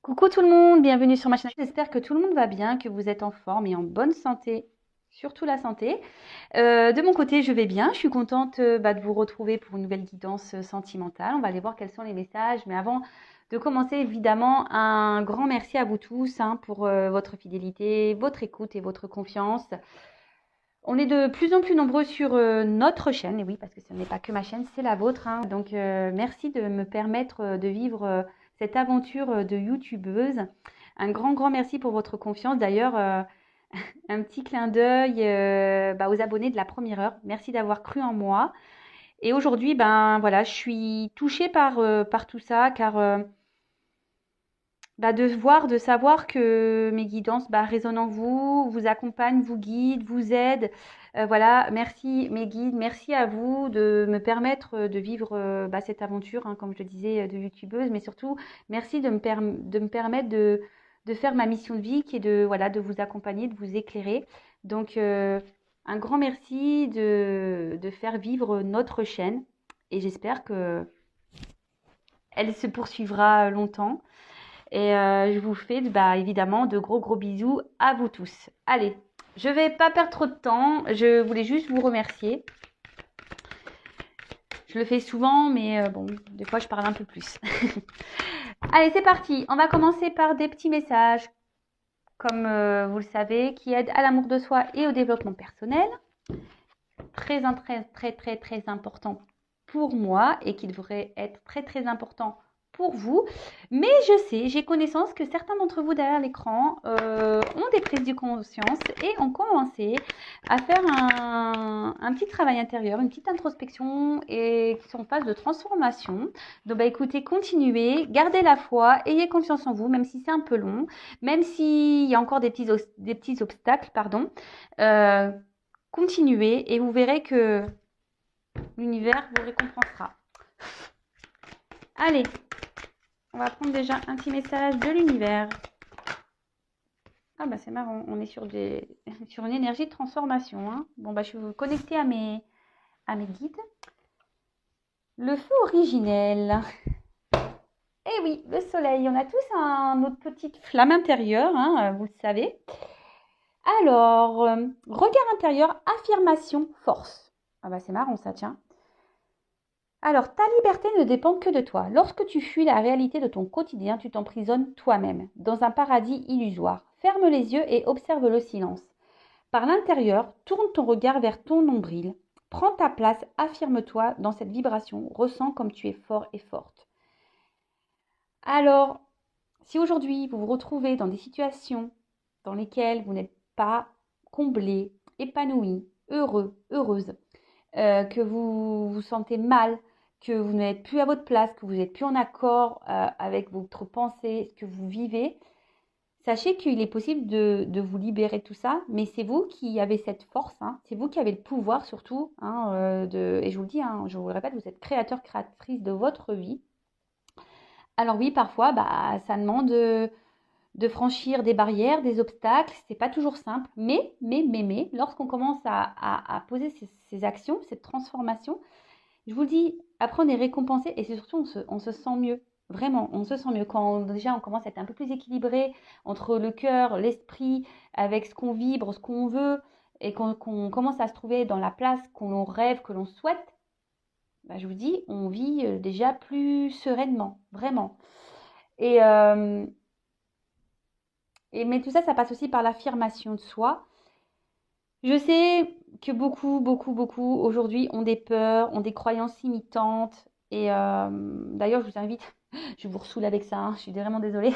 Coucou tout le monde, bienvenue sur ma chaîne. J'espère que tout le monde va bien, que vous êtes en forme et en bonne santé, surtout la santé. De mon côté, je vais bien. Je suis contente de vous retrouver pour une nouvelle guidance sentimentale. On va aller voir quels sont les messages. Mais avant de commencer, évidemment, un grand merci à vous tous pour votre fidélité, votre écoute et votre confiance. On est de plus en plus nombreux sur notre chaîne, et oui, parce que ce n'est pas que ma chaîne, c'est la vôtre. Donc, merci de me permettre de vivre cette aventure de youtubeuse. Un grand, grand merci pour votre confiance. D'ailleurs, un petit clin d'œil aux abonnés de la première heure. Merci d'avoir cru en moi. Et aujourd'hui, voilà, je suis touchée par tout ça, car de savoir que mes guidances résonnent en vous, vous accompagnent, vous guident, vous aident. Voilà, merci mes guides, merci à vous de me permettre de vivre cette aventure, comme je le disais, de youtubeuse, mais surtout merci de me permettre de faire ma mission de vie qui est de vous accompagner, de vous éclairer. Donc, un grand merci de faire vivre notre chaîne et j'espère que elle se poursuivra longtemps. Et je vous fais évidemment de gros gros bisous à vous tous. Allez, je vais pas perdre trop de temps. Je voulais juste vous remercier. Je le fais souvent, mais bon, des fois je parle un peu plus. Allez, c'est parti. On va commencer par des petits messages, comme vous le savez, qui aident à l'amour de soi et au développement personnel. Très, très, très, très, très important pour moi et qui devrait être très, très important pour vous. Mais je sais, j'ai connaissance que certains d'entre vous derrière l'écran ont des prises de conscience et ont commencé à faire un petit travail intérieur, une petite introspection et qui sont en phase de transformation. Donc écoutez, continuez, gardez la foi, ayez confiance en vous, même si c'est un peu long, même s'il y a encore des petits obstacles, pardon. Continuez et vous verrez que l'univers vous récompensera. Allez, on va prendre déjà un petit message de l'univers. Ah c'est marrant, on est sur une énergie de transformation. Bon je vais vous connecter à mes guides. Le feu originel. Eh oui, le soleil, on a tous notre petite flamme intérieure, vous le savez. Alors, regard intérieur, affirmation, force. C'est marrant ça, tiens. Alors, ta liberté ne dépend que de toi. Lorsque tu fuis la réalité de ton quotidien, tu t'emprisonnes toi-même, dans un paradis illusoire. Ferme les yeux et observe le silence. Par l'intérieur, tourne ton regard vers ton nombril. Prends ta place, affirme-toi dans cette vibration, ressens comme tu es fort et forte. Alors, si aujourd'hui vous vous retrouvez dans des situations dans lesquelles vous n'êtes pas comblé, épanoui, heureux, heureuse, que vous vous sentez mal, que vous n'êtes plus à votre place, que vous n'êtes plus en accord avec votre pensée, ce que vous vivez, sachez qu'il est possible de vous libérer de tout ça, mais c'est vous qui avez cette force, c'est vous qui avez le pouvoir surtout, et je vous le dis, je vous le répète, vous êtes créateur, créatrice de votre vie. Alors oui, parfois, ça demande de franchir des barrières, des obstacles, c'est pas toujours simple, mais, lorsqu'on commence à poser ces actions, cette transformation, je vous le dis, après on est récompensé et c'est surtout on se sent mieux. Vraiment, on se sent mieux quand déjà on commence à être un peu plus équilibré entre le cœur, l'esprit, avec ce qu'on vibre, ce qu'on veut, et qu'on commence à se trouver dans la place qu'on rêve, que l'on souhaite. Je vous dis, on vit déjà plus sereinement, vraiment. Mais tout ça, ça passe aussi par l'affirmation de soi. Je sais que beaucoup, beaucoup, beaucoup aujourd'hui ont des peurs, ont des croyances limitantes. Et d'ailleurs, je vous invite, je vous ressoule avec ça, je suis vraiment désolée.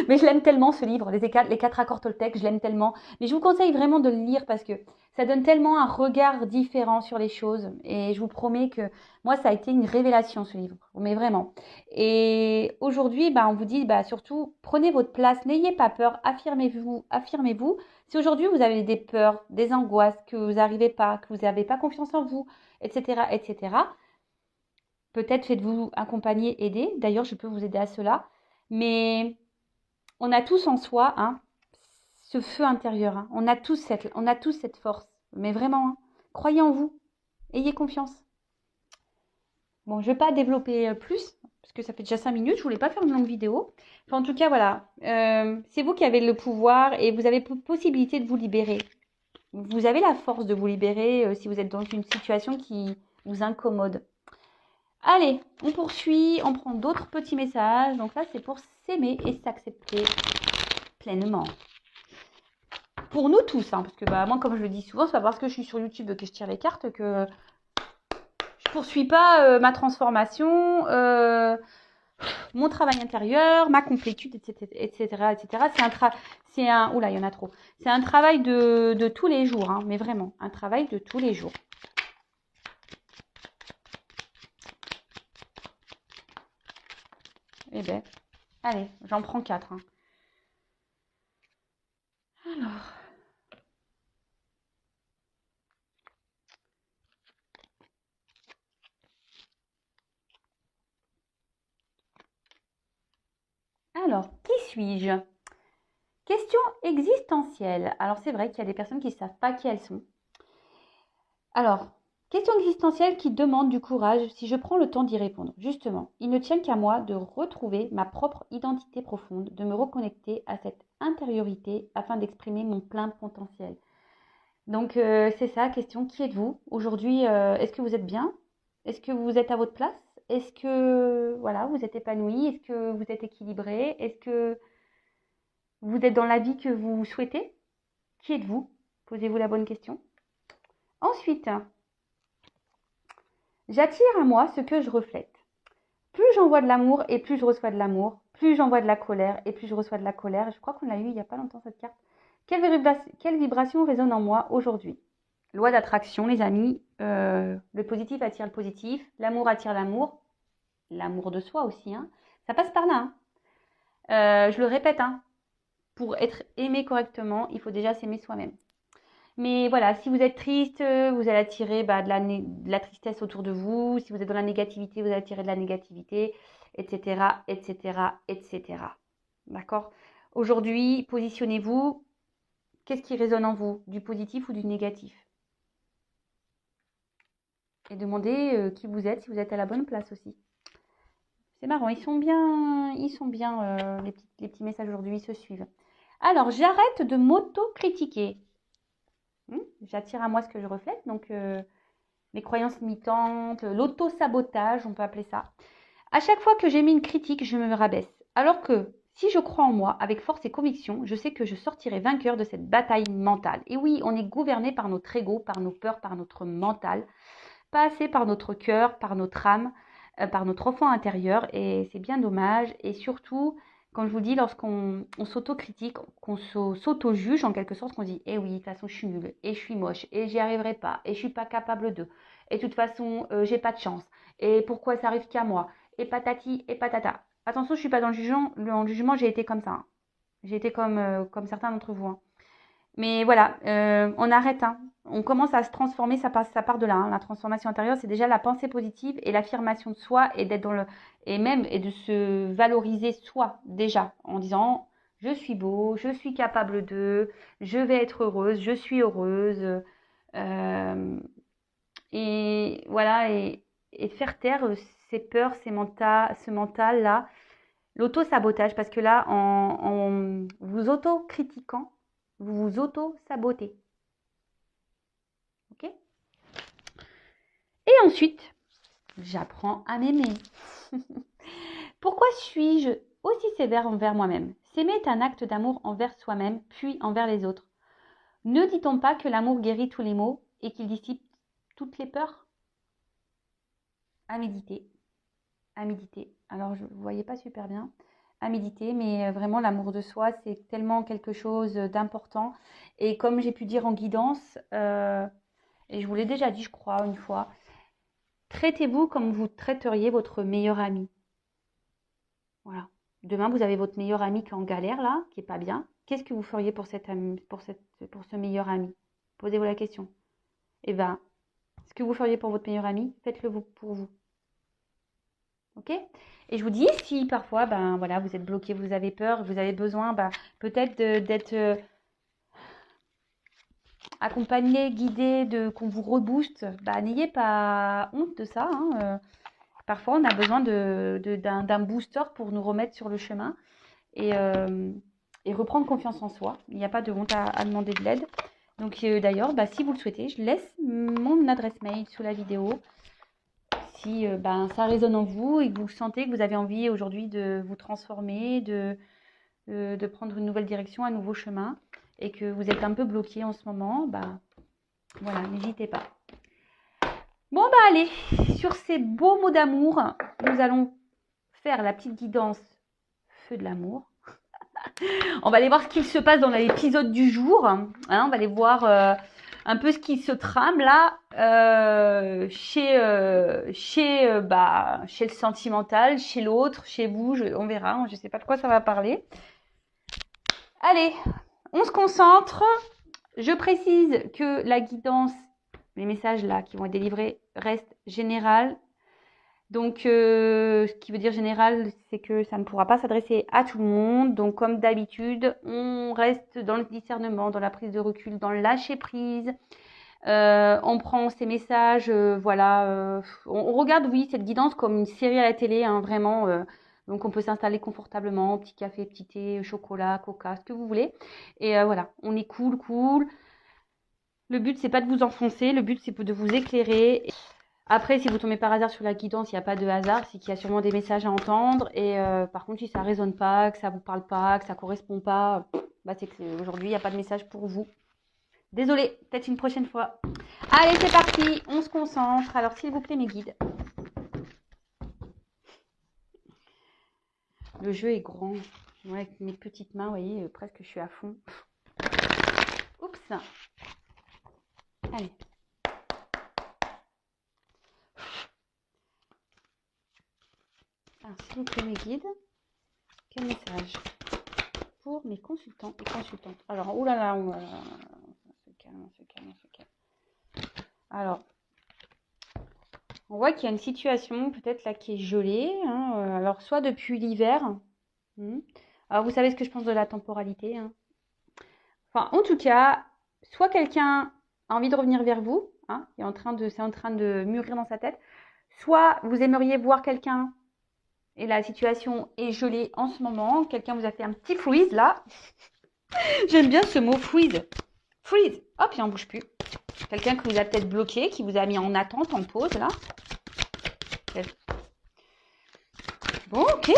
Mais je l'aime tellement ce livre, les 4 accords Toltec, je l'aime tellement. Mais je vous conseille vraiment de le lire parce que ça donne tellement un regard différent sur les choses. Et je vous promets que moi, ça a été une révélation ce livre. Mais vraiment. Et aujourd'hui, on vous dit surtout, prenez votre place, n'ayez pas peur, affirmez-vous, affirmez-vous. Si aujourd'hui vous avez des peurs, des angoisses, que vous n'arrivez pas, que vous n'avez pas confiance en vous, etc., peut-être faites-vous accompagner, aider. D'ailleurs, je peux vous aider à cela. Mais on a tous en soi ce feu intérieur. On a tous cette force. Mais vraiment, croyez en vous. Ayez confiance. Bon, je ne vais pas développer plus, parce que ça fait déjà 5 minutes, je voulais pas faire une longue vidéo. Enfin, en tout cas, voilà, c'est vous qui avez le pouvoir et vous avez possibilité de vous libérer. Vous avez la force de vous libérer si vous êtes dans une situation qui vous incommode. Allez, on poursuit, on prend d'autres petits messages. Donc là, c'est pour s'aimer et s'accepter pleinement. Pour nous tous, hein, parce que bah, moi, comme je le dis souvent, c'est pas parce que je suis sur YouTube que je tire les cartes que je poursuis pas ma transformation, mon travail intérieur, ma complétude, etc., etc., etc. Oula, il y en a trop. C'est un travail de tous les jours, hein, mais vraiment, un travail de tous les jours. Eh ben, allez, j'en prends 4. Hein. Alors, qui suis-je? Question existentielle. Alors, c'est vrai qu'il y a des personnes qui ne savent pas qui elles sont. Alors, question existentielle qui demande du courage si je prends le temps d'y répondre. Justement, il ne tient qu'à moi de retrouver ma propre identité profonde, de me reconnecter à cette intériorité afin d'exprimer mon plein potentiel. Donc, c'est ça, question, qui êtes-vous? Aujourd'hui, est-ce que vous êtes bien? Est-ce que vous êtes à votre place? Est-ce que, voilà, vous êtes épanoui? Est-ce que vous êtes équilibré? Est-ce que vous êtes dans la vie que vous souhaitez? Qui êtes-vous? Posez-vous la bonne question. Ensuite, j'attire à moi ce que je reflète. Plus j'envoie de l'amour et plus je reçois de l'amour. Plus j'envoie de la colère et plus je reçois de la colère. Je crois qu'on l'a eu il n'y a pas longtemps cette carte. Quelle vibration résonne en moi aujourd'hui? Loi d'attraction, les amis. Le positif attire le positif. L'amour attire l'amour. L'amour de soi aussi. Hein. Ça passe par là. Hein. Je le répète. Hein. Pour être aimé correctement, il faut déjà s'aimer soi-même. Mais voilà, si vous êtes triste, vous allez attirer de la tristesse autour de vous. Si vous êtes dans la négativité, vous allez attirer de la négativité, etc., etc., etc. D'accord? Aujourd'hui, positionnez-vous. Qu'est-ce qui résonne en vous? Du positif ou du négatif? Et demandez qui vous êtes, si vous êtes à la bonne place aussi. C'est marrant, ils sont bien, les petits messages aujourd'hui, ils se suivent. Alors, j'arrête de m'auto-critiquer. J'attire à moi ce que je reflète, donc mes croyances limitantes, l'auto-sabotage, on peut appeler ça. À chaque fois que j'émets une critique, je me rabaisse. Alors que si je crois en moi avec force et conviction, je sais que je sortirai vainqueur de cette bataille mentale. Et oui, on est gouverné par notre ego, par nos peurs, par notre mental, pas assez par notre cœur, par notre âme, par notre enfant intérieur. Et c'est bien dommage. Et surtout, quand je vous dis, lorsqu'on s'autocritique, qu'on s'auto-juge en quelque sorte, qu'on dit, eh oui, de toute façon, je suis nulle, et je suis moche, et j'y arriverai pas, et je suis pas capable de, et de toute façon, j'ai pas de chance, et pourquoi ça arrive qu'à moi, et patati, et patata. Attention, je suis pas dans le jugement, j'ai été comme ça. Hein. J'ai été comme certains d'entre vous. Hein. Mais voilà, on arrête. Hein. On commence à se transformer, ça part de là. Hein. La transformation intérieure, c'est déjà la pensée positive et l'affirmation de soi et d'être dans le et de se valoriser soi déjà en disant je suis beau, je suis capable de, je vais être heureuse, je suis heureuse. Euh, et voilà et faire taire ces peurs, ce mental là, l'auto-sabotage parce que là en vous auto-critiquant vous vous auto-sabotez. Ok? Et ensuite, j'apprends à m'aimer. Pourquoi suis-je aussi sévère envers moi-même? S'aimer est un acte d'amour envers soi-même, puis envers les autres. Ne dit-on pas que l'amour guérit tous les maux et qu'il dissipe toutes les peurs? À méditer. À méditer. Alors, je ne voyais pas super bien. À méditer, mais vraiment, l'amour de soi, c'est tellement quelque chose d'important. Et comme j'ai pu dire en guidance, et je vous l'ai déjà dit, je crois, une fois, traitez-vous comme vous traiteriez votre meilleur ami. Voilà. Demain, vous avez votre meilleur ami qui est en galère, là, qui est pas bien. Qu'est-ce que vous feriez pour pour ce meilleur ami? Posez-vous la question. Eh bien, ce que vous feriez pour votre meilleur ami, faites-le pour vous. Ok? Et je vous dis, si parfois, ben voilà, vous êtes bloqué, vous avez peur, vous avez besoin, peut-être d'être accompagné, guidé, qu'on vous rebooste, n'ayez pas honte de ça. Hein, Parfois, on a besoin d'un booster pour nous remettre sur le chemin et reprendre confiance en soi. Il n'y a pas de honte à demander de l'aide. Donc d'ailleurs, si vous le souhaitez, je laisse mon adresse mail sous la vidéo. Si ça résonne en vous et que vous sentez que vous avez envie aujourd'hui de vous transformer, de prendre une nouvelle direction, un nouveau chemin, et que vous êtes un peu bloqué en ce moment, voilà, n'hésitez pas. Bon, allez, sur ces beaux mots d'amour, nous allons faire la petite guidance feu de l'amour. On va aller voir ce qu'il se passe dans l'épisode du jour. Hein, on va aller voir un peu ce qui se trame là chez le sentimental, chez l'autre, chez vous. On verra, je ne sais pas de quoi ça va parler. Allez, on se concentre. Je précise que la guidance, les messages là qui vont être délivrés restent général. Donc, ce qui veut dire général, c'est que ça ne pourra pas s'adresser à tout le monde. Donc, comme d'habitude, on reste dans le discernement, dans la prise de recul, dans le lâcher prise. On prend ces messages, voilà. On regarde, oui, cette guidance comme une série à la télé, hein, vraiment. Donc, on peut s'installer confortablement, petit café, petit thé, chocolat, coca, ce que vous voulez. Et voilà, on est cool. Le but, c'est pas de vous enfoncer. Le but, c'est de vous éclairer. Après, si vous tombez par hasard sur la guidance, il n'y a pas de hasard, c'est qu'il y a sûrement des messages à entendre. Et par contre, si ça ne résonne pas, que ça ne vous parle pas, que ça ne correspond pas, c'est que aujourd'hui, il n'y a pas de message pour vous. Désolée, peut-être une prochaine fois. Allez, c'est parti, on se concentre. Alors, s'il vous plaît, mes guides. Le jeu est grand. Ouais, avec mes petites mains, vous voyez, presque je suis à fond. Oups. Allez. Alors, s'il vous plaît, mes guides, quel message pour mes consultants et consultantes? Alors, oulala, on se calme. Alors, on voit qu'il y a une situation peut-être là qui est gelée. Hein, alors, soit depuis l'hiver. Alors, vous savez ce que je pense de la temporalité. Hein. Enfin, en tout cas, soit quelqu'un a envie de revenir vers vous, hein, c'est en train de mûrir dans sa tête, soit vous aimeriez voir quelqu'un et la situation est gelée en ce moment, quelqu'un vous a fait un petit freeze là. J'aime bien ce mot freeze. Freeze, hop, il n'en bouge plus. Quelqu'un qui vous a peut-être bloqué, qui vous a mis en attente, en pause là. Bon, ok,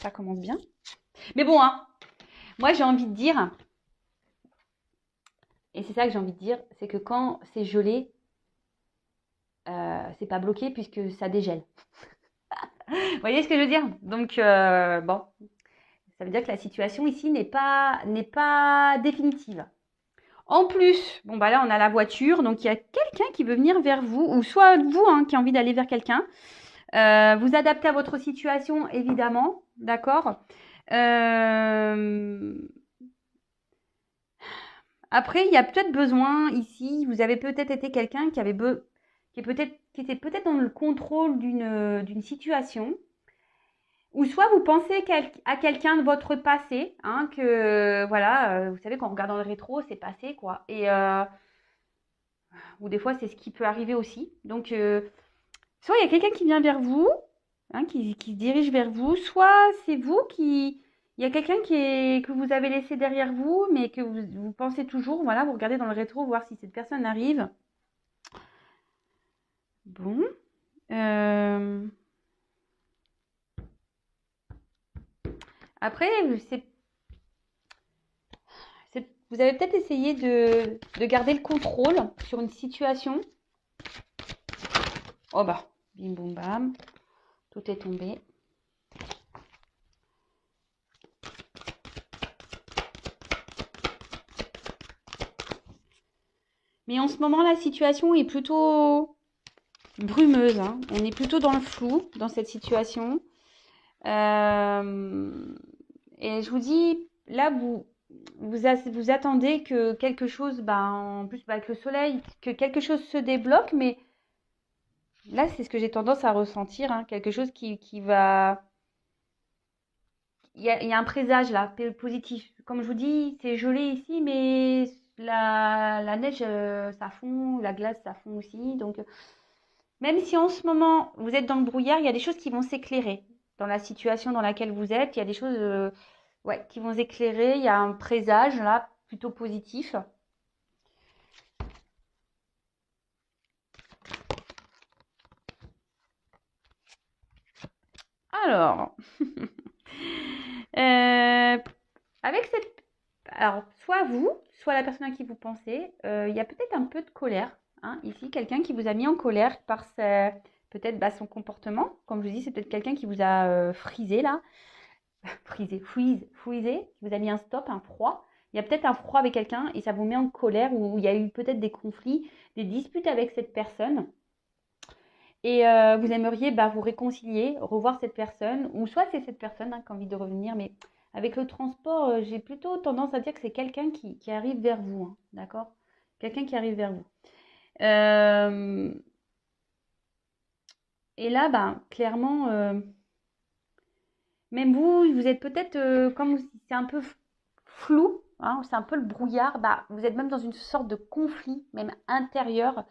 ça commence bien. Mais bon, hein, moi j'ai envie de dire, et c'est ça que j'ai envie de dire, c'est que quand c'est gelé, c'est pas bloqué puisque ça dégèle. Vous voyez ce que je veux dire? Donc, bon, ça veut dire que la situation ici n'est pas définitive. En plus, bon là on a la voiture, donc il y a quelqu'un qui veut venir vers vous, ou soit vous hein, qui a envie d'aller vers quelqu'un. Vous adaptez à votre situation, évidemment, d'accord. Après, il y a peut-être besoin ici, vous avez peut-être été quelqu'un qui était peut-être dans le contrôle d'une situation. Ou soit vous pensez à quelqu'un de votre passé, hein, que voilà, vous savez, quand on regarde dans le rétro, c'est passé, quoi. Et ou des fois, c'est ce qui peut arriver aussi. Donc, soit il y a quelqu'un qui vient vers vous, hein, qui se dirige vers vous, soit c'est vous qui... Il y a quelqu'un que vous avez laissé derrière vous, mais que vous pensez toujours, voilà, vous regardez dans le rétro, voir si cette personne arrive. Bon. Après, vous avez peut-être essayé de garder le contrôle sur une situation. Oh bim boum bam, tout est tombé. Mais en ce moment, la situation est plutôt brumeuse. Hein. On est plutôt dans le flou dans cette situation. Et je vous dis, là, vous attendez que quelque chose, en plus avec le soleil, que quelque chose se débloque, mais là, c'est ce que j'ai tendance à ressentir, hein, quelque chose qui va... Il y a un présage là, positif. Comme je vous dis, c'est gelé ici, mais la neige, ça fond, la glace, ça fond aussi. Donc, Même si en ce moment, vous êtes dans le brouillard, il y a des choses qui vont s'éclairer. Dans la situation dans laquelle vous êtes, il y a des choses ouais, qui vont s'éclairer. Il y a un présage là, plutôt positif. Alors, avec cette... Alors, soit vous, soit la personne à qui vous pensez, il y a peut-être un peu de colère. Hein, ici, quelqu'un qui vous a mis en colère par peut-être son comportement. Comme je vous dis, c'est peut-être quelqu'un qui vous a frisé là. Freezé, qui vous a mis un stop, un froid. Il y a peut-être un froid avec quelqu'un et ça vous met en colère ou il y a eu peut-être des conflits, des disputes avec cette personne. Et vous aimeriez vous réconcilier, revoir cette personne, ou soit c'est cette personne qui a envie de revenir, mais avec le transport, j'ai plutôt tendance à dire que c'est quelqu'un qui arrive vers vous, hein, d'accord? Quelqu'un qui arrive vers vous. Euh, et là, clairement, même vous, vous êtes peut-être, comme c'est un peu flou, hein, c'est un peu le brouillard, vous êtes même dans une sorte de conflit, même intérieur.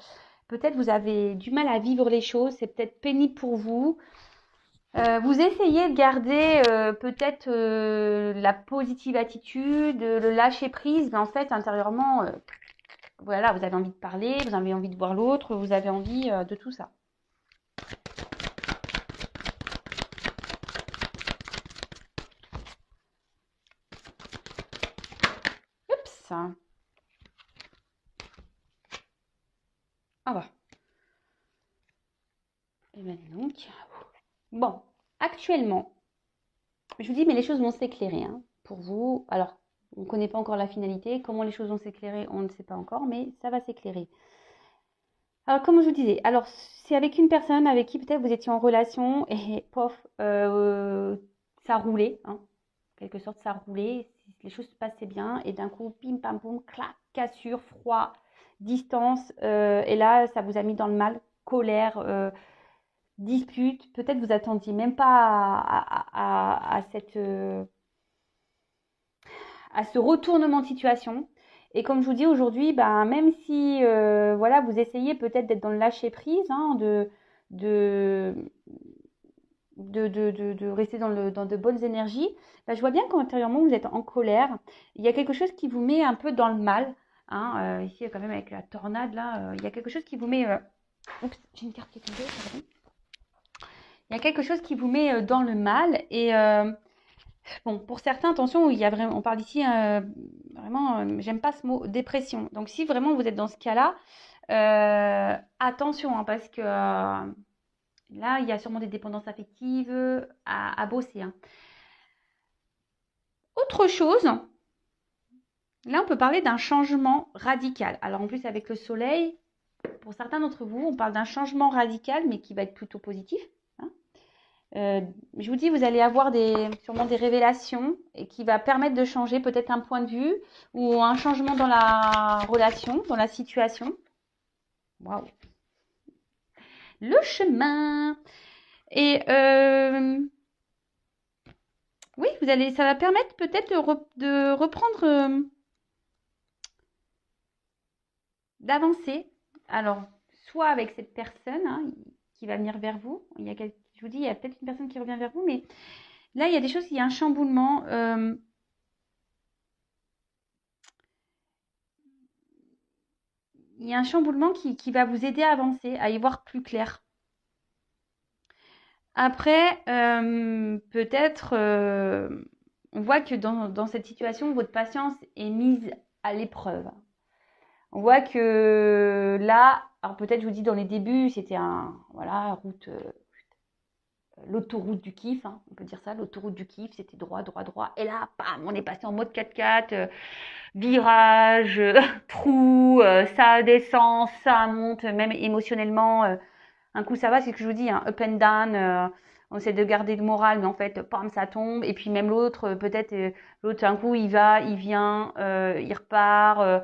Peut-être vous avez du mal à vivre les choses, c'est peut-être pénible pour vous. Vous essayez de garder peut-être la positive attitude, le lâcher prise, mais en fait intérieurement, voilà, vous avez envie de parler, vous avez envie de voir l'autre, vous avez envie de tout ça. Oups. Ah bah. Et bien donc. Bon, actuellement, je vous dis, mais les choses vont s'éclairer hein, pour vous. Alors, on ne connaît pas encore la finalité. Comment les choses vont s'éclairer, on ne sait pas encore, mais ça va s'éclairer. Alors, comme je vous disais, alors c'est avec une personne avec qui peut-être vous étiez en relation et pof, ça roulait, hein, en quelque sorte ça roulait, les choses se passaient bien et d'un coup, pim pam poum, clac, cassure, froid, distance, et là ça vous a mis dans le mal, colère, dispute, peut-être vous attendiez même pas à ce retournement de situation. Et comme je vous dis aujourd'hui, même si voilà, vous essayez peut-être d'être dans le lâcher prise, hein, de, de rester dans de bonnes énergies, je vois bien qu'intérieurement vous êtes en colère. Il y a quelque chose qui vous met un peu dans le mal. Hein, ici, quand même, avec la tornade, là, il y a quelque chose qui vous met. Oups, j'ai une carte qui est tombée, pardon. Il y a quelque chose qui vous met dans le mal. Et bon, pour certains, attention, il y a vraiment, on parle ici vraiment, j'aime pas ce mot, dépression. Donc, si vraiment vous êtes dans ce cas-là, attention, hein, parce que là, il y a sûrement des dépendances affectives à bosser. Hein. Autre chose, là, on peut parler d'un changement radical. Alors, en plus, avec le soleil, pour certains d'entre vous, on parle d'un changement radical, mais qui va être plutôt positif. Hein. Je vous dis, vous allez avoir sûrement des révélations et qui va permettre de changer peut-être un point de vue ou un changement dans la relation, dans la situation. Waouh! Le chemin. Et oui, ça va permettre peut-être de reprendre, d'avancer. Alors, soit avec cette personne hein, qui va venir vers vous. Je vous dis, il y a peut-être une personne qui revient vers vous, mais là, il y a des choses, il y a un chamboulement. Il y a un chamboulement qui va vous aider à avancer, à y voir plus clair. Après, peut-être, on voit que dans cette situation, votre patience est mise à l'épreuve. On voit que là, alors peut-être je vous dis dans les débuts, c'était l'autoroute du kiff, hein, on peut dire ça, l'autoroute du kiff, c'était droit, droit, droit. Et là, bam, on est passé en mode 4x4, virage, trou, ça descend, ça monte, même émotionnellement. Un coup ça va, c'est ce que je vous dis, hein, up and down. On essaie de garder le moral, mais en fait, pam, ça tombe. Et puis même l'autre, peut-être, l'autre, un coup, il va, il vient, il repart.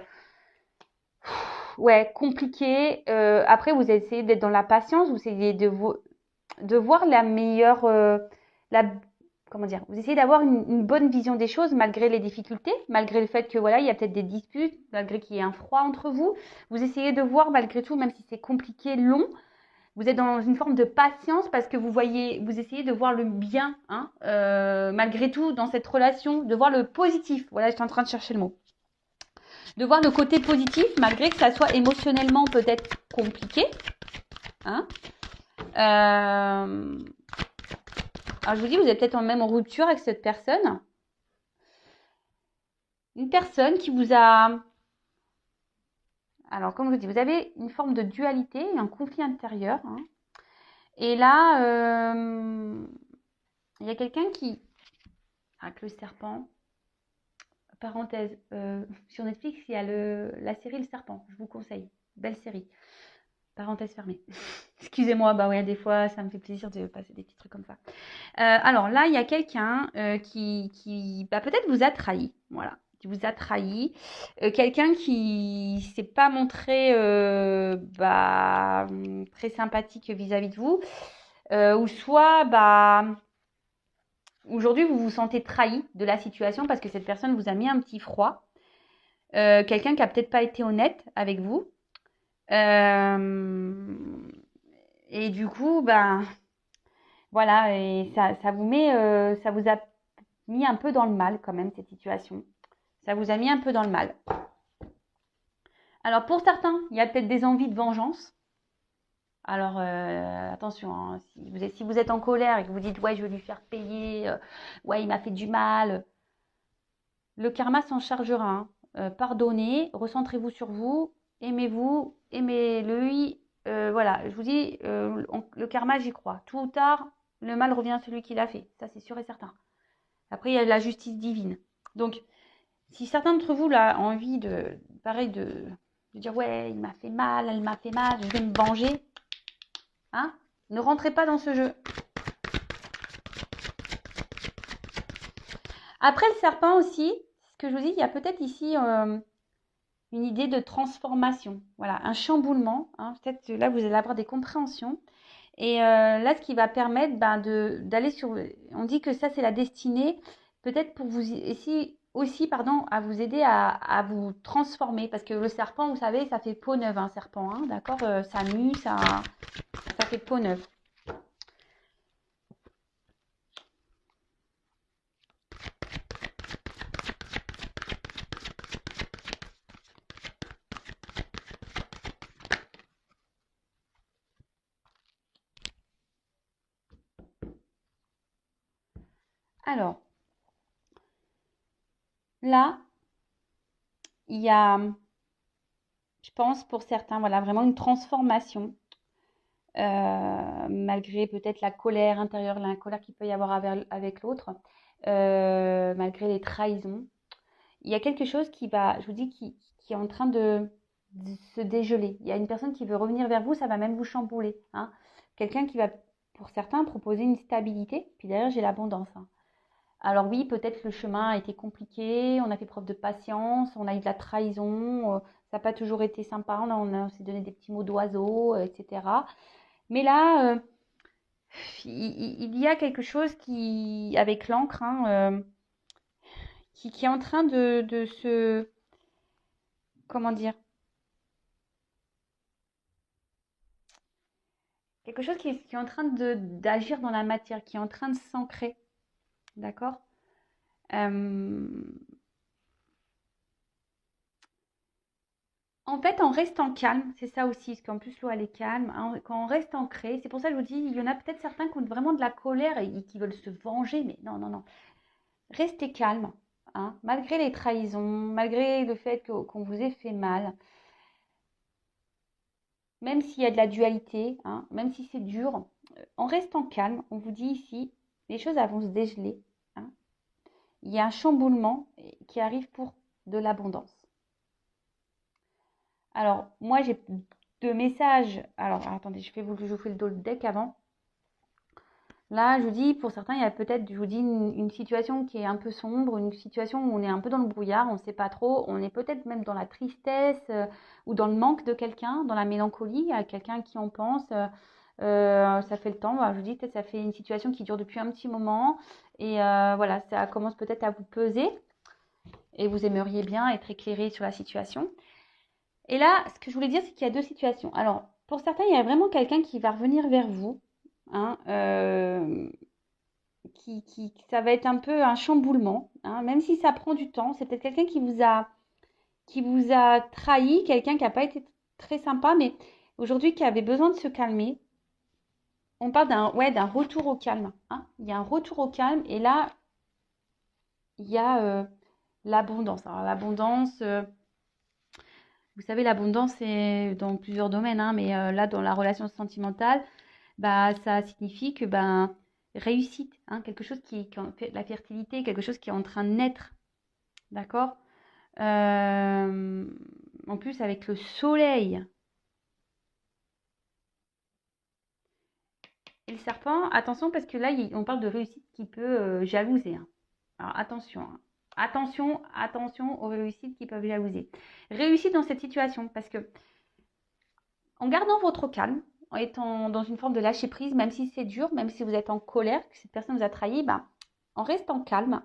Ouais, compliqué. Après, vous essayez d'être dans la patience, vous essayez de voir la meilleure, la, comment dire, vous essayez d'avoir une bonne vision des choses malgré les difficultés, malgré le fait que voilà, il y a peut-être des disputes, malgré qu'il y ait un froid entre vous. Vous essayez de voir malgré tout, même si c'est compliqué, long, Vous êtes dans une forme de patience parce que vous essayez de voir le bien, hein, malgré tout, dans cette relation, de voir le positif. Voilà, j'étais en train de chercher le mot. De voir le côté positif, malgré que ça soit émotionnellement peut-être compliqué. Hein. Alors, je vous dis, vous êtes peut-être même en rupture avec cette personne. Une personne qui vous a... Alors, comme je vous dis, vous avez une forme de dualité, un conflit intérieur. Hein. Et là, il y a quelqu'un qui... Avec le serpent... Parenthèse, sur Netflix, il y a la série Le Serpent. Je vous conseille. Belle série. Parenthèse fermée. Excusez-moi, bah ouais, des fois, ça me fait plaisir de passer des petits trucs comme ça. Alors là, il y a quelqu'un qui peut-être vous a trahi. Voilà, qui vous a trahi. Quelqu'un qui s'est pas montré très sympathique vis-à-vis de vous. Ou soit, aujourd'hui, vous vous sentez trahi de la situation parce que cette personne vous a mis un petit froid. Quelqu'un qui a peut-être pas été honnête avec vous. Et du coup, voilà, et ça vous met, ça vous a mis un peu dans le mal quand même, cette situation. Ça vous a mis un peu dans le mal. Alors pour certains, il y a peut-être des envies de vengeance. Alors attention, hein, si vous êtes en colère et que vous dites ouais je vais lui faire payer, ouais il m'a fait du mal, le karma s'en chargera. Hein. Pardonnez, recentrez-vous sur vous, aimez-vous, aimez-le. Voilà, je vous dis, le karma j'y crois. Tôt ou tard, le mal revient à celui qui l'a fait, ça c'est sûr et certain. Après il y a la justice divine. Donc si certains d'entre vous là ont envie de dire ouais il m'a fait mal, elle m'a fait mal, je vais me venger. Hein, ne rentrez pas dans ce jeu. Après le serpent aussi, ce que je vous dis, il y a peut-être ici une idée de transformation. Voilà, un chamboulement. Hein. Peut-être que là, vous allez avoir des compréhensions. Et là, ce qui va permettre d'aller sur... On dit que ça, c'est la destinée. Peut-être pour vous aussi, à vous aider à vous transformer. Parce que le serpent, vous savez, ça fait peau neuve, un serpent. Hein, d'accord, ça mue, ça fait peau neuve. Alors, là, il y a, je pense, pour certains, voilà, vraiment une transformation. Malgré peut-être la colère intérieure, la colère qu'il peut y avoir avec l'autre, malgré les trahisons. Il y a quelque chose qui va, je vous dis, qui est en train de se dégeler. Il y a une personne qui veut revenir vers vous, ça va même vous chambouler. Hein. Quelqu'un qui va, pour certains, proposer une stabilité, puis derrière, j'ai l'abondance. Hein. Alors oui, peut-être le chemin a été compliqué, on a fait preuve de patience, on a eu de la trahison, ça n'a pas toujours été sympa, on s'est donné des petits mots d'oiseau, etc. Mais là, il y a quelque chose qui, avec l'encre, hein, qui est en train de se... Comment dire? Quelque chose qui est en train d'agir dans la matière, qui est en train de s'ancrer. D'accord? Euh, En fait, en restant calme, c'est ça aussi, parce qu'en plus l'eau elle est calme, hein, quand on reste ancré, c'est pour ça que je vous dis, il y en a peut-être certains qui ont vraiment de la colère et qui veulent se venger, mais non, non, non. Restez calme, hein, malgré les trahisons, malgré le fait qu'on vous ait fait mal, même s'il y a de la dualité, hein, même si c'est dur, en restant calme, on vous dit ici, les choses elles vont se dégeler. Hein. Il y a un chamboulement qui arrive pour de l'abondance. Alors, moi, j'ai deux messages. Alors, attendez, je vous fais le deck avant. Là, je vous dis, pour certains, il y a peut-être, je vous dis, une situation qui est un peu sombre, une situation où on est un peu dans le brouillard, on ne sait pas trop, on est peut-être même dans la tristesse ou dans le manque de quelqu'un, dans la mélancolie, à quelqu'un qui on pense. Ça fait le temps, je vous dis, peut-être ça fait une situation qui dure depuis un petit moment et voilà, ça commence peut-être à vous peser et vous aimeriez bien être éclairé sur la situation. Et là, ce que je voulais dire, c'est qu'il y a deux situations. Alors, Pour certains, il y a vraiment quelqu'un qui va revenir vers vous, hein, ça va être un peu un chamboulement, hein, même si ça prend du temps. C'est peut-être quelqu'un qui vous a trahi, quelqu'un qui n'a pas été très sympa, mais aujourd'hui qui avait besoin de se calmer. On parle d'un retour au calme, hein. Il y a un retour au calme et là, il y a l'abondance. Alors l'abondance, vous savez, l'abondance c'est dans plusieurs domaines, hein, mais là, dans la relation sentimentale, bah, ça signifie que ben, réussite, hein, quelque chose la fertilité, quelque chose qui est en train de naître, d'accord. En plus, avec le soleil et le serpent, attention parce que là, on parle de réussite qui peut jalouser, hein. Alors attention, hein. Attention aux réussites qui peuvent jalouser. Réussite dans cette situation parce que en gardant votre calme, en étant dans une forme de lâcher prise, même si c'est dur, même si vous êtes en colère, que cette personne vous a trahi, ben, en restant calme,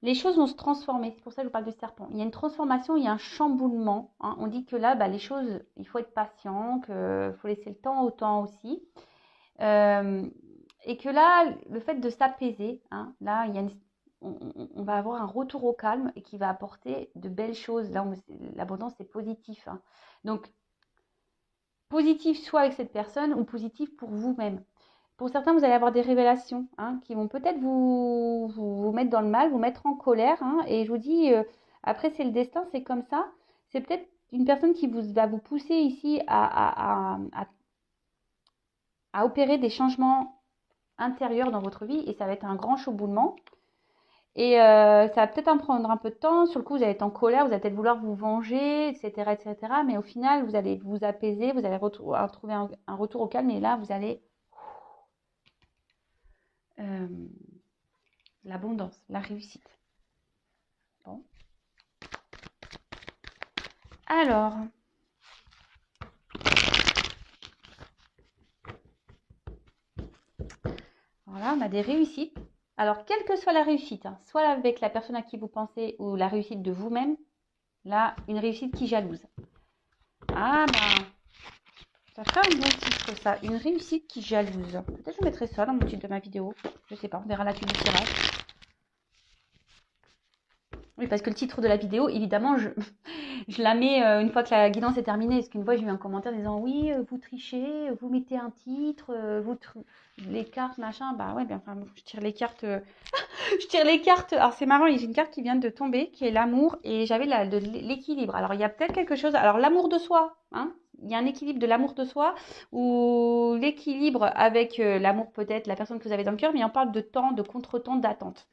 les choses vont se transformer. C'est pour ça que je vous parle du serpent. Il y a une transformation, il y a un chamboulement, hein. On dit que là, bah, les choses, il faut être patient, qu'il faut laisser le temps au temps aussi. Et que là, le fait de s'apaiser, hein, là, on va avoir un retour au calme et qui va apporter de belles choses. Là, l'abondance, c'est positif, hein. Donc, positif soit avec cette personne ou positif pour vous-même. Pour certains, vous allez avoir des révélations, hein, qui vont peut-être vous mettre dans le mal, vous mettre en colère, hein, et je vous dis, après, c'est le destin, c'est comme ça. C'est peut-être une personne qui va vous pousser ici à opérer des changements intérieurs dans votre vie, et ça va être un grand chamboulement. Et ça va peut-être en prendre un peu de temps. Sur le coup, vous allez être en colère, vous allez peut-être vouloir vous venger, etc., etc. Mais au final, vous allez vous apaiser, vous allez retrouver un retour au calme, et là, vous allez euh, l'abondance, la réussite. Bon. Alors, voilà, on a des réussites. Alors, quelle que soit la réussite, hein, soit avec la personne à qui vous pensez ou la réussite de vous-même, là, une réussite qui jalouse. Ah, ben, ça fait un bon titre, ça. Une réussite qui jalouse. Peut-être que je mettrai ça dans mon titre de ma vidéo. Je sais pas, on verra la suite du tirage. Oui, parce que le titre de la vidéo, évidemment, je la mets une fois que la guidance est terminée. Parce qu'une fois, j'ai eu un commentaire disant oui, vous trichez, vous mettez un titre, les cartes, machin. Bah ouais, bien, enfin, je tire les cartes. Je tire les cartes. Alors c'est marrant, j'ai une carte qui vient de tomber, qui est l'amour, et j'avais l'équilibre. Alors il y a peut-être quelque chose. Alors l'amour de soi, hein. Il y a un équilibre de l'amour de soi ou l'équilibre avec l'amour peut-être, la personne que vous avez dans le cœur, mais on parle de temps, de contre-temps, d'attente.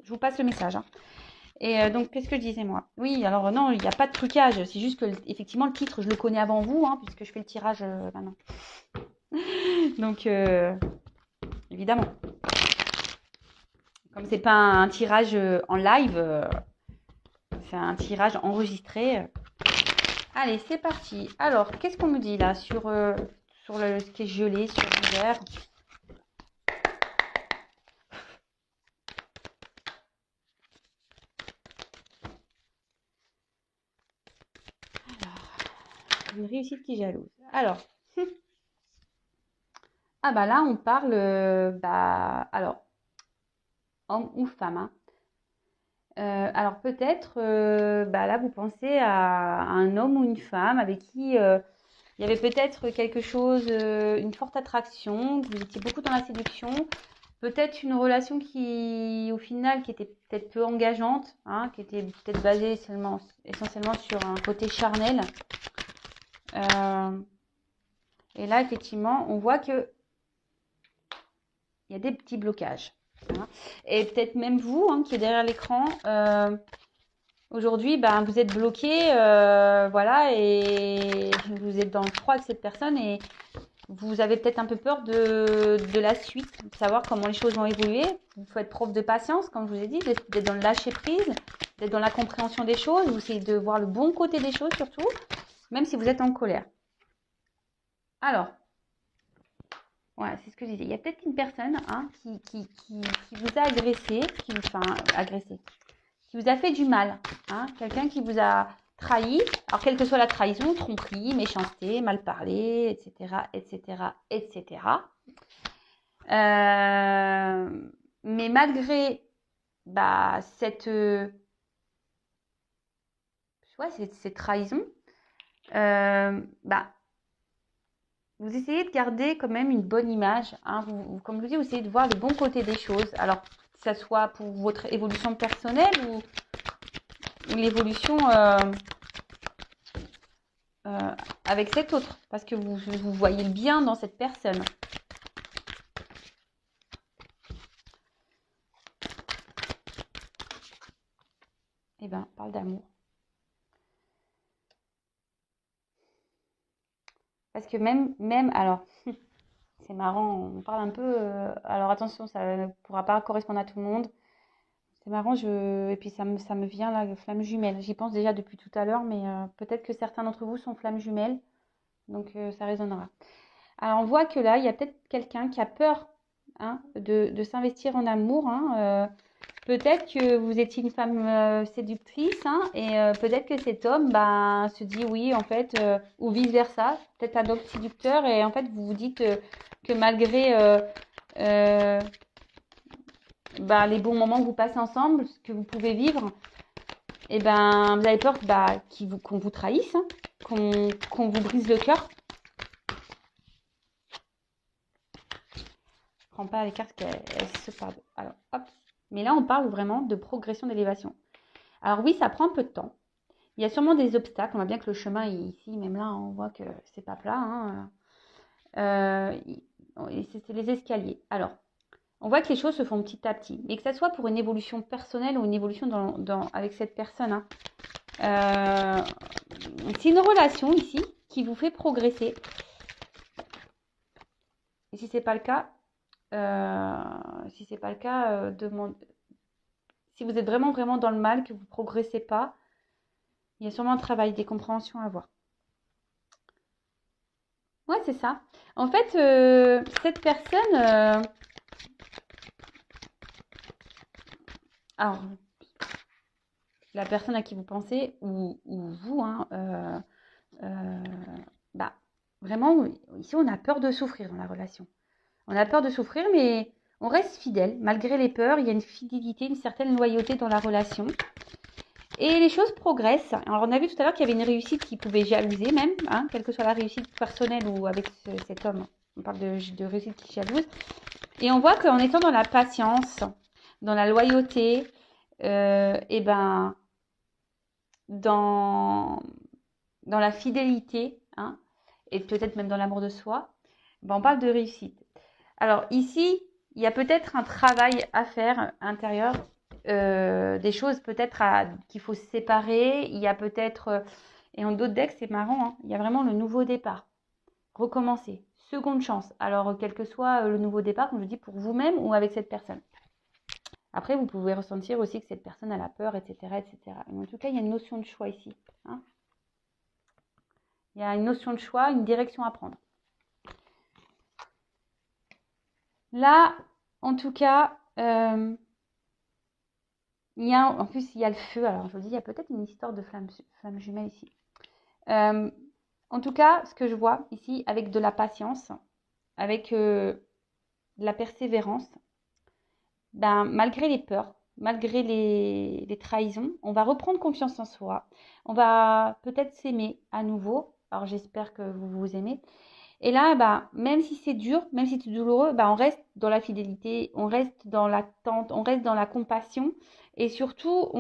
Je vous passe le message, hein. Et donc, qu'est-ce que je disais moi? Oui, alors non, il n'y a pas de trucage. C'est juste que, effectivement, le titre, je le connais avant vous, hein, puisque je fais le tirage maintenant. Donc, évidemment. Comme c'est pas un tirage en live, c'est un tirage enregistré. Allez, c'est parti. Alors, qu'est-ce qu'on me dit là sur ce qui est gelé, sur l'hiver? Une réussite qui jalouse. Alors, ah bah là, on parle, alors, homme ou femme, hein. Alors peut-être, là, vous pensez à un homme ou une femme avec qui il y avait peut-être quelque chose, une forte attraction, que vous étiez beaucoup dans la séduction, peut-être une relation qui, au final, qui était peut-être peu engageante, hein, qui était peut-être basée essentiellement sur un côté charnel. Et là, effectivement, on voit que il y a des petits blocages, hein. Et peut-être même vous, hein, qui est derrière l'écran, aujourd'hui, vous êtes bloqué, voilà, et vous êtes dans le froid avec cette personne et vous avez peut-être un peu peur de la suite, de savoir comment les choses vont évoluer. Il faut être prof de patience, comme je vous ai dit, d'être dans le lâcher prise, d'être dans la compréhension des choses, vous essayez de voir le bon côté des choses surtout, même si vous êtes en colère. Alors, ouais, c'est ce que je disais. Il y a peut-être une personne, hein, qui vous a agressé, qui vous a fait du mal, hein, quelqu'un qui vous a trahi. Alors, quelle que soit la trahison, tromperie, méchanceté, mal parler, etc., etc., etc. Mais malgré cette trahison, vous essayez de garder quand même une bonne image. Hein. Comme je vous dis, vous essayez de voir le bon côté des choses. Alors, que ce soit pour votre évolution personnelle ou l'évolution avec cet autre. Parce que vous voyez le bien dans cette personne. Eh bien, on parle d'amour. Parce que même alors, c'est marrant, on parle un peu. Alors attention, ça ne pourra pas correspondre à tout le monde. C'est marrant, et puis ça me vient là, flamme jumelle. J'y pense déjà depuis tout à l'heure, mais peut-être que certains d'entre vous sont flammes jumelles, donc ça résonnera. Alors on voit que là, il y a peut-être quelqu'un qui a peur hein, de s'investir en amour. Hein, peut-être que vous étiez une femme séductrice hein, et peut-être que cet homme se dit oui en fait, ou vice-versa, peut-être un homme séducteur et en fait vous vous dites que malgré les bons moments que vous passez ensemble, ce que vous pouvez vivre, et vous avez peur qu'on vous trahisse, hein, qu'on vous brise le cœur. Je prends pas les cartes qu'elles se parlent. Alors, hop. Mais là, on parle vraiment de progression d'élévation. Alors oui, ça prend un peu de temps. Il y a sûrement des obstacles. On voit bien que le chemin est ici, même là, on voit que c'est pas plat. Hein. C'est les escaliers. Alors, on voit que les choses se font petit à petit. Mais que ça soit pour une évolution personnelle ou une évolution avec cette personne. Hein. C'est une relation ici qui vous fait progresser. Et si c'est pas le cas, si vous êtes vraiment vraiment dans le mal, que vous ne progressez pas, il y a sûrement un travail, des compréhensions à avoir. Ouais, c'est ça. En fait, cette personne, alors la personne à qui vous pensez ou vous, hein, vraiment, ici on a peur de souffrir dans la relation. On a peur de souffrir, mais on reste fidèle. Malgré les peurs, il y a une fidélité, une certaine loyauté dans la relation. Et les choses progressent. Alors, on a vu tout à l'heure qu'il y avait une réussite qui pouvait jalouser même, hein, quelle que soit la réussite personnelle ou avec cet homme. On parle de réussite qui jalouse. Et on voit qu'en étant dans la patience, dans la loyauté, dans la fidélité, hein, et peut-être même dans l'amour de soi, on parle de réussite. Alors ici, il y a peut-être un travail à faire intérieur, des choses peut-être qu'il faut se séparer. Il y a peut-être, et en d'autres decks, c'est marrant, hein, il y a vraiment le nouveau départ, recommencer, seconde chance. Alors quel que soit le nouveau départ, comme je dis, pour vous-même ou avec cette personne. Après, vous pouvez ressentir aussi que cette personne a la peur, etc., etc. Mais en tout cas, il y a une notion de choix ici. Hein. Il y a une notion de choix, une direction à prendre. Là, en tout cas, en plus, il y a le feu. Alors, je vous dis, il y a peut-être une histoire de flamme jumelle ici. En tout cas, ce que je vois ici, avec de la patience, avec de la persévérance, malgré les peurs, malgré les trahisons, on va reprendre confiance en soi. On va peut-être s'aimer à nouveau. Alors, j'espère que vous vous aimez. Et là, même si c'est dur, même si c'est douloureux, on reste dans la fidélité, on reste dans l'attente, on reste dans la compassion. Et surtout,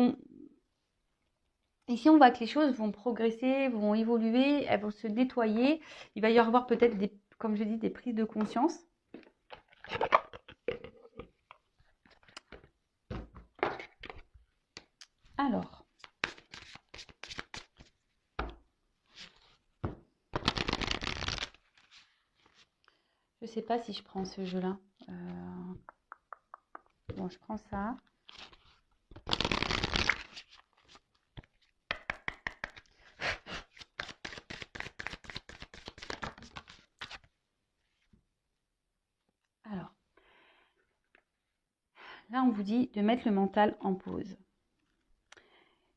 ici, on voit que les choses vont progresser, vont évoluer, elles vont se nettoyer. Il va y avoir peut-être, comme je dis, des prises de conscience. Alors. Je ne sais pas si je prends ce jeu-là. Bon, je prends ça. Alors, là, on vous dit de mettre le mental en pause.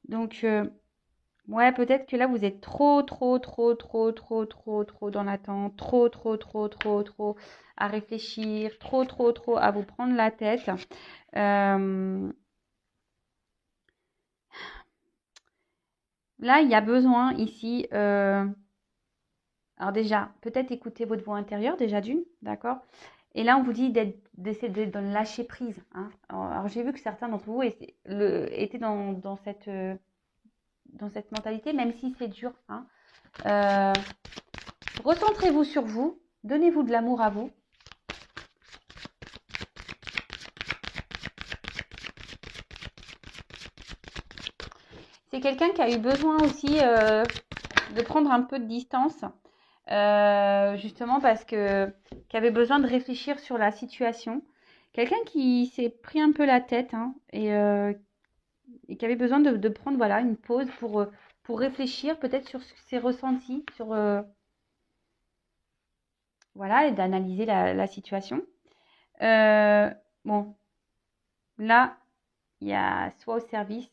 Donc, Ouais, peut-être que là, vous êtes trop, trop, trop, trop, trop, trop, trop dans l'attente, trop, trop, trop, trop, trop à réfléchir, trop, trop, trop à vous prendre la tête. Euh, Là, il y a besoin ici, alors déjà, peut-être écouter votre voix intérieure, déjà d'une, d'accord? Et là, on vous dit d'essayer de lâcher prise, hein. Alors, j'ai vu que certains d'entre vous étaient dans cette mentalité, même si c'est dur, hein. Euh, Recentrez-vous sur vous, donnez-vous de l'amour à vous. C'est quelqu'un qui a eu besoin aussi de prendre un peu de distance, justement parce que qui avait besoin de réfléchir sur la situation. Quelqu'un qui s'est pris un peu la tête, hein, et qui avait besoin de prendre voilà, une pause pour réfléchir peut-être sur ses ressentis, sur voilà, et d'analyser la situation. Euh, bon, là, il y a soit au service,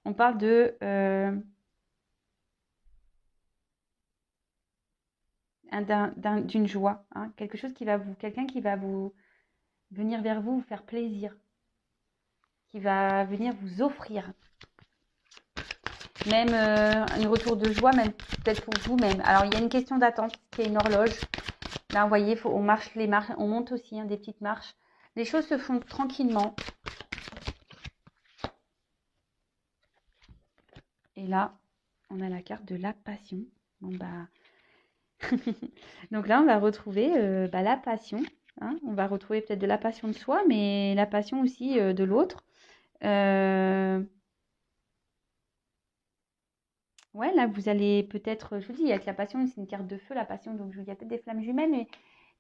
on parle d'une joie, hein, quelqu'un qui va vous venir vers vous, vous faire plaisir, qui va venir vous offrir même un retour de joie, même peut-être pour vous-même. Alors il y a une question d'attente, qui est une horloge. Là, vous voyez, on marche les marches, on monte aussi, hein, des petites marches. Les choses se font tranquillement. Et là, on a la carte de la passion. Bon bah, donc là, on va retrouver la passion, hein. On va retrouver peut-être de la passion de soi, mais la passion aussi de l'autre. Euh, Ouais, là, vous allez peut-être, je vous dis, avec la passion, c'est une carte de feu, la passion, donc il y a peut-être des flammes jumelles, mais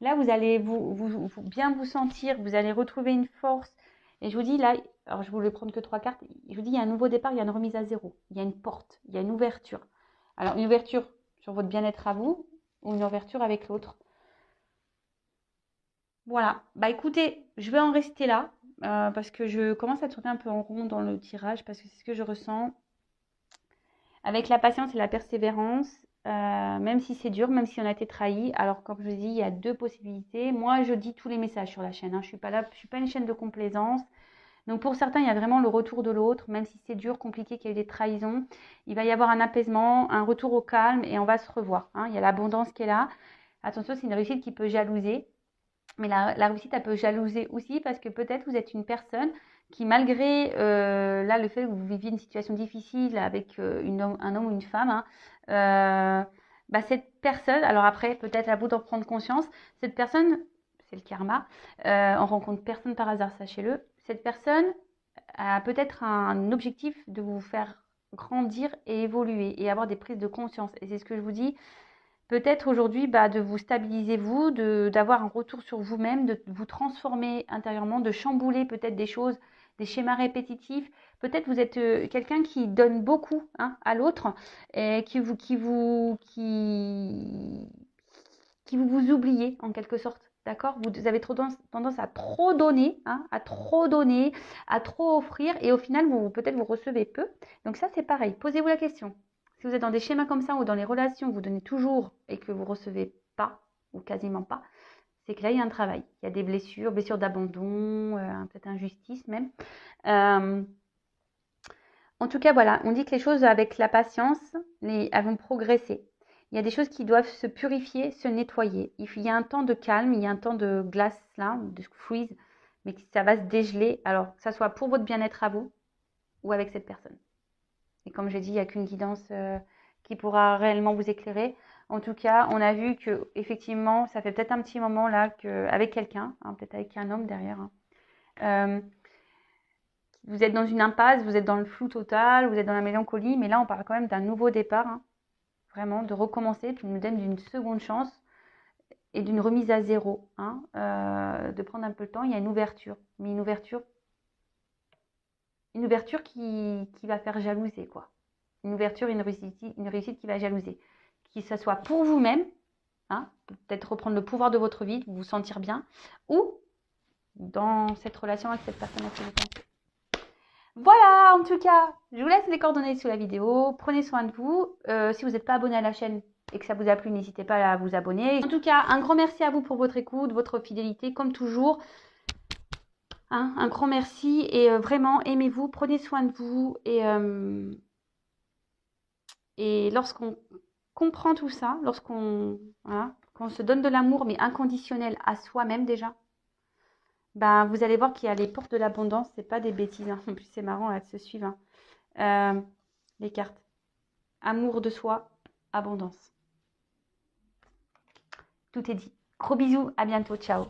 là, vous allez bien vous sentir, vous allez retrouver une force. Et je vous dis, là, alors je voulais prendre que 3 cartes, je vous dis, il y a un nouveau départ, il y a une remise à zéro, il y a une porte, il y a une ouverture. Alors, une ouverture sur votre bien-être à vous, ou une ouverture avec l'autre. Voilà, bah écoutez, je vais en rester là, parce que je commence à tourner un peu en rond dans le tirage, parce que c'est ce que je ressens. Avec la patience et la persévérance, même si c'est dur, même si on a été trahi. Alors, comme je vous dis, il y a 2 possibilités. Moi, je dis tous les messages sur la chaîne, hein. Je suis pas là, je suis pas une chaîne de complaisance. Donc, pour certains, il y a vraiment le retour de l'autre, même si c'est dur, compliqué, qu'il y a eu des trahisons. Il va y avoir un apaisement, un retour au calme et on va se revoir, hein. Il y a l'abondance qui est là. Attention, c'est une réussite qui peut jalouser. Mais la réussite, elle peut jalouser aussi parce que peut-être vous êtes une personne qui, malgré là le fait que vous viviez une situation difficile avec un homme ou une femme, hein, cette personne, alors après, peut-être à vous d'en prendre conscience, cette personne, c'est le karma, on rencontre personne par hasard, sachez-le, cette personne a peut-être un objectif de vous faire grandir et évoluer et avoir des prises de conscience. Et c'est ce que je vous dis, peut-être aujourd'hui, de vous stabiliser vous, d'avoir un retour sur vous-même, de vous transformer intérieurement, de chambouler peut-être des choses, des schémas répétitifs. Peut-être vous êtes quelqu'un qui donne beaucoup, hein, à l'autre et vous oubliez en quelque sorte. D'accord? Vous avez trop tendance à trop donner, hein, à trop donner, à trop offrir, et au final, peut-être vous recevez peu. Donc ça, c'est pareil. Posez-vous la question. Si vous êtes dans des schémas comme ça ou dans les relations, vous donnez toujours et que vous recevez pas ou quasiment pas, c'est que là, il y a un travail. Il y a des blessures, blessures d'abandon, peut-être injustice même. Euh, En tout cas, voilà, on dit que les choses avec la patience, elles vont progresser. Il y a des choses qui doivent se purifier, se nettoyer. Il y a un temps de calme, il y a un temps de glace, là, de freeze, mais ça va se dégeler. Alors, que ça soit pour votre bien-être à vous ou avec cette personne. Et comme j'ai dit, il n'y a qu'une guidance qui pourra réellement vous éclairer. En tout cas, on a vu que effectivement, ça fait peut-être un petit moment là avec quelqu'un, hein, peut-être avec un homme derrière, hein, euh, vous êtes dans une impasse, vous êtes dans le flou total, vous êtes dans la mélancolie, mais là on parle quand même d'un nouveau départ, hein, vraiment de recommencer, puis nous donne d'une seconde chance et d'une remise à zéro, hein, de prendre un peu le temps. Il y a une ouverture, mais une ouverture qui va faire jalouser, quoi. Une ouverture, une réussite qui va jalouser. Que ça soit pour vous-même, hein, peut-être reprendre le pouvoir de votre vie, vous sentir bien, ou dans cette relation avec cette personne à qui vous pensez. Voilà, en tout cas, je vous laisse les coordonnées sous la vidéo. Prenez soin de vous. Si vous n'êtes pas abonné à la chaîne et que ça vous a plu, n'hésitez pas à vous abonner. En tout cas, un grand merci à vous pour votre écoute, votre fidélité, comme toujours. Hein, un grand merci et vraiment, aimez-vous, prenez soin de vous. Et lorsqu'on comprend tout ça, voilà, qu'on se donne de l'amour, mais inconditionnel à soi-même déjà, ben, vous allez voir qu'il y a les portes de l'abondance, c'est pas des bêtises. Hein. En plus, c'est marrant là de se suivre. Hein. Les cartes. Amour de soi, abondance. Tout est dit. Gros bisous, à bientôt, ciao.